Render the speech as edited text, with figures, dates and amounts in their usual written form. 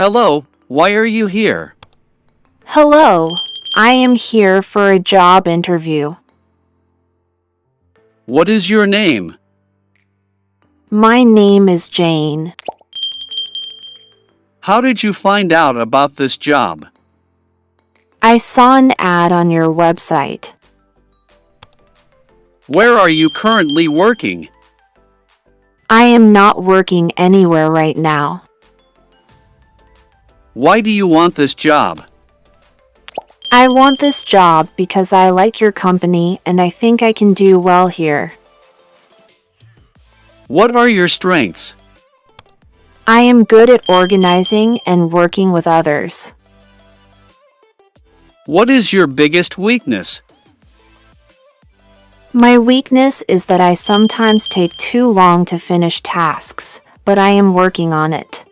Hello, why are you here? Hello, I am here for a job interview. What is your name? My name is Jane. How did you find out about this job? I saw an ad on your website. Where are you currently working? I am not working anywhere right now. Why do you want this job? I want this job because I like your company and I think I can do well here. What are your strengths? I am good at organizing and working with others. What is your biggest weakness? My weakness is that I sometimes take too long to finish tasks, but I am working on it.